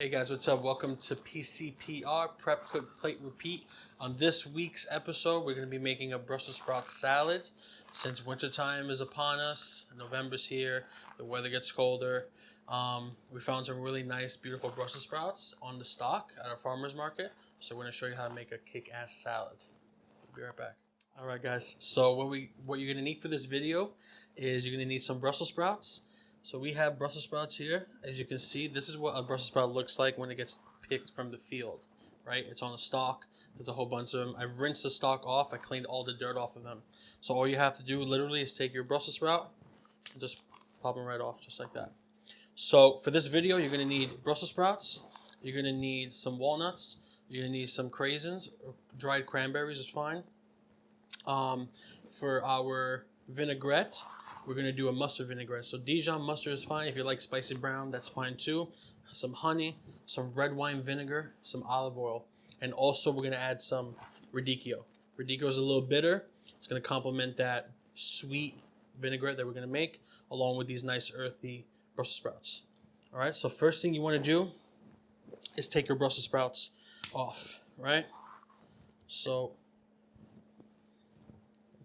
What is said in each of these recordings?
Hey guys, what's up? Welcome to PCPR, Prep, Cook, Plate, Repeat. On this week's episode, we're going to be making a Brussels sprout salad. Since wintertime is upon us, November's here, the weather gets colder. We found some really nice, beautiful Brussels sprouts on the stock at our farmer's market. So we're going to show you how to make a kick-ass salad. We'll be right back. All right, guys. So what you're going to need for this video is you're going to need some Brussels sprouts. So we have Brussels sprouts here. As you can see, this is what a Brussels sprout looks like when it gets picked from the field, right? It's on a stalk. There's a whole bunch of them. I rinsed the stalk off. I cleaned all the dirt off of them. So all you have to do literally is take your Brussels sprout and just pop them right off, just like that. So for this video, you're going to need Brussels sprouts. You're going to need some walnuts. You're going to need some craisins. Dried cranberries is fine. For our vinaigrette, we're going to do a mustard vinaigrette. So Dijon mustard is fine. If you like spicy brown, that's fine too. Some honey, some red wine vinegar, some olive oil. And also we're going to add some radicchio. Radicchio is a little bitter. It's going to complement that sweet vinaigrette that we're going to make along with these nice earthy Brussels sprouts. All right, so first thing you want to do is take your Brussels sprouts off, right? So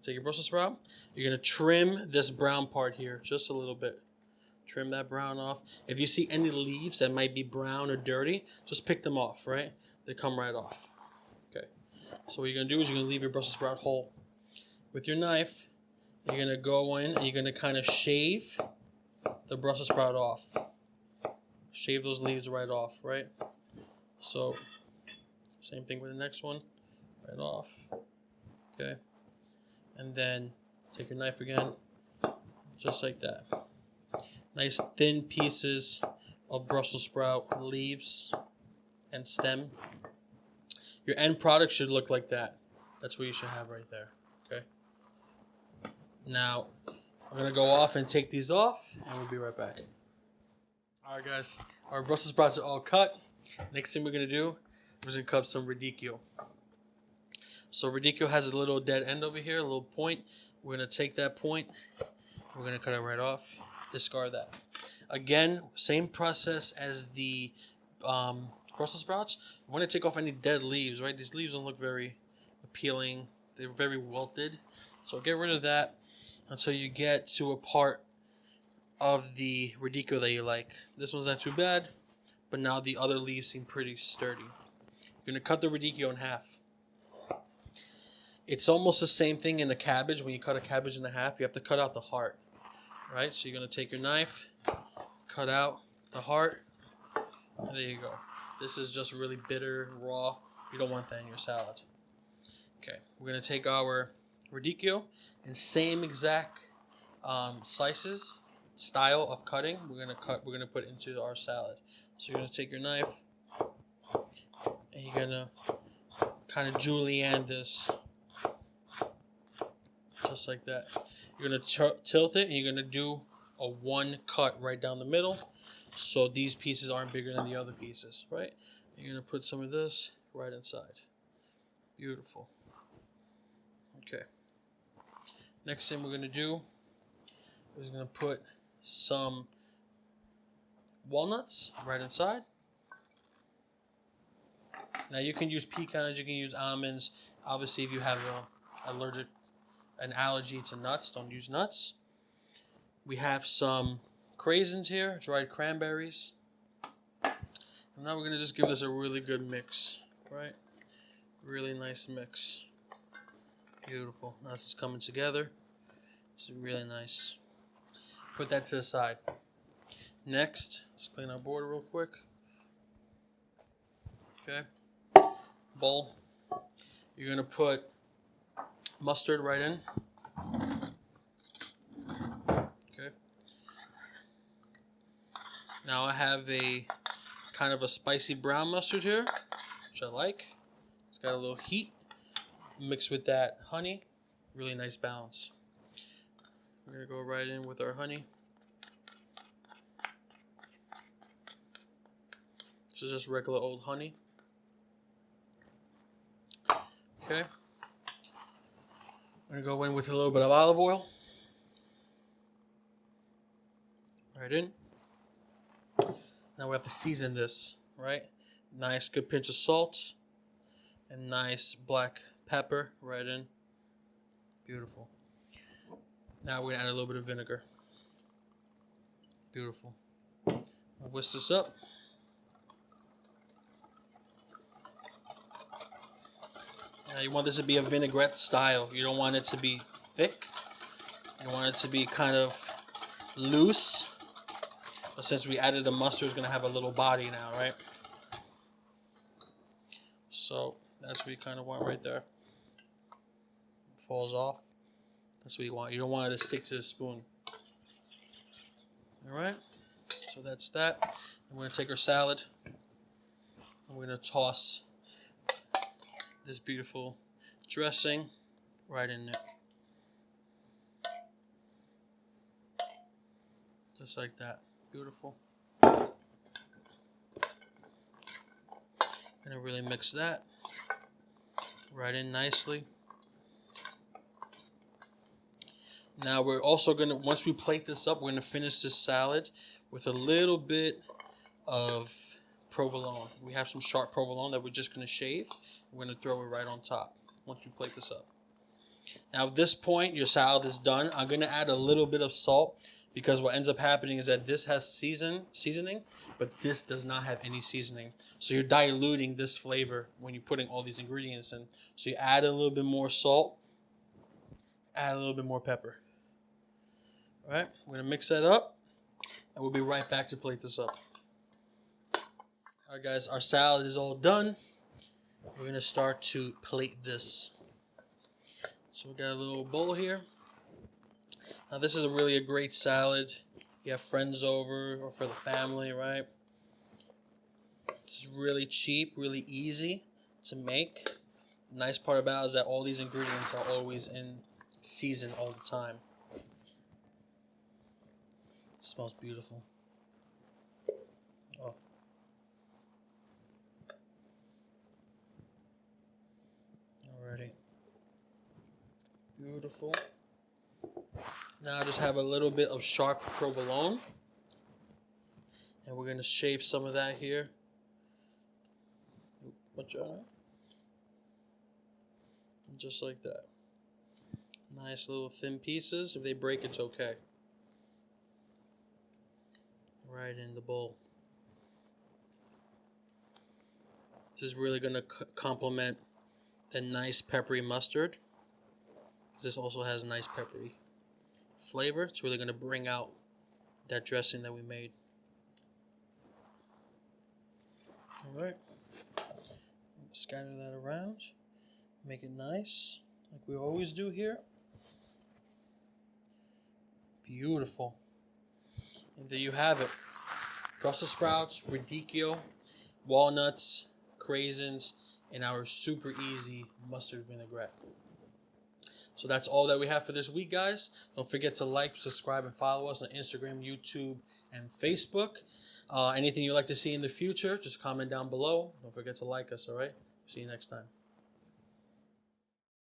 take your Brussels sprout. You're going to trim this brown part here just a little bit. Trim that brown off. If you see any leaves that might be brown or dirty, just pick them off, right? They come right off. Okay. So what you're going to do is you're going to leave your Brussels sprout whole. With your knife, you're going to go in and you're going to kind of shave the Brussels sprout off. Shave those leaves right off, right? So same thing with the next one. Right off. Okay. And then take your knife again, just like that. Nice thin pieces of Brussels sprout leaves and stem. Your end product should look like that. That's what you should have right there, okay? Now, we're going to go off and take these off, and we'll be right back. All right, guys. Our Brussels sprouts are all cut. Next thing we're going to do is going to cut some radicchio. So radicchio has a little dead end over here, a little point. We're going to take that point. We're going to cut it right off. Discard that. Again, same process as the Brussels sprouts. We want to take off any dead leaves, right? These leaves don't look very appealing. They're very wilted. So get rid of that until you get to a part of the radicchio that you like. This one's not too bad, but now the other leaves seem pretty sturdy. You're going to cut the radicchio in half. It's almost the same thing in the cabbage. When you cut a cabbage in half, you have to cut out the heart, right? So you're going to take your knife, cut out the heart, and there you go. This is just really bitter, raw. You don't want that in your salad. Okay, we're going to take our radicchio and same exact slices, style of cutting. We're going to put into our salad. So you're going to take your knife and you're going to kind of julienne this. Just like that. You're going to tilt it and you're going to do a one cut right down the middle so these pieces aren't bigger than the other pieces, right? You're going to put some of this right inside. Beautiful. Okay. Next thing we're going to do is going to put some walnuts right inside. Now you can use pecans, you can use almonds. Obviously if you have an allergy to nuts, don't use nuts. We have some craisins here, dried cranberries. And now we're going to just give this a really good mix, right? Really nice mix. Beautiful. Now it's coming together. It's really nice. Put that to the side. Next, let's clean our board real quick. Okay. Bowl. You're going to put mustard right in. Okay. Now I have a kind of a spicy brown mustard here, which I like. It's got a little heat mixed with that honey. Really nice balance. We're going to go right in with our honey. This is just regular old honey. Okay. I'm going to go in with a little bit of olive oil. Right in. Now we have to season this. right? Nice, good pinch of salt. And nice black pepper right in. Beautiful. Now we're going to add a little bit of vinegar. Beautiful. I'll whisk this up. Now you want this to be a vinaigrette style. You don't want it to be thick. You want it to be kind of loose. But since we added the mustard, it's going to have a little body now, right? So that's what you kind of want right there. It falls off. That's what you want. You don't want it to stick to the spoon. All right. So that's that. And we're going to take our salad. And we're going to toss this beautiful dressing right in there. Just like that. Beautiful. Gonna really mix that right in nicely. Now we're also gonna, once we plate this up, we're gonna finish this salad with a little bit of provolone. We have some sharp provolone that we're just gonna shave. We're gonna throw it right on top once we plate this up. Now at this point, your salad is done. I'm gonna add a little bit of salt because what ends up happening is that this has seasoning, but this does not have any seasoning. So you're diluting this flavor when you're putting all these ingredients in. So you add a little bit more salt, add a little bit more pepper. All right, we're gonna mix that up, and we'll be right back to plate this up. All right, guys, our salad is all done. We're gonna start to plate this. So we got a little bowl here. Now this is really a great salad. You have friends over or for the family, right? It's really cheap, really easy to make. The nice part about it is that all these ingredients are always in season all the time. It smells beautiful. Oh. Alrighty. Beautiful. Now I just have a little bit of sharp provolone. And we're going to shave some of that here. Just like that. Nice little thin pieces. If they break, it's okay. Right in the bowl. This is really going to complement the nice peppery mustard. This also has nice peppery flavor. It's really going to bring out that dressing that we made. Alright. Scatter that around. Make it nice, like we always do here. Beautiful. And there you have it. Brussels sprouts, radicchio, walnuts, craisins, and our super easy mustard vinaigrette. So that's all that we have for this week, guys. Don't forget to like, subscribe, and follow us on Instagram, YouTube, and Facebook. Anything you'd like to see in the future, just comment down below. Don't forget to like us, all right? See you next time.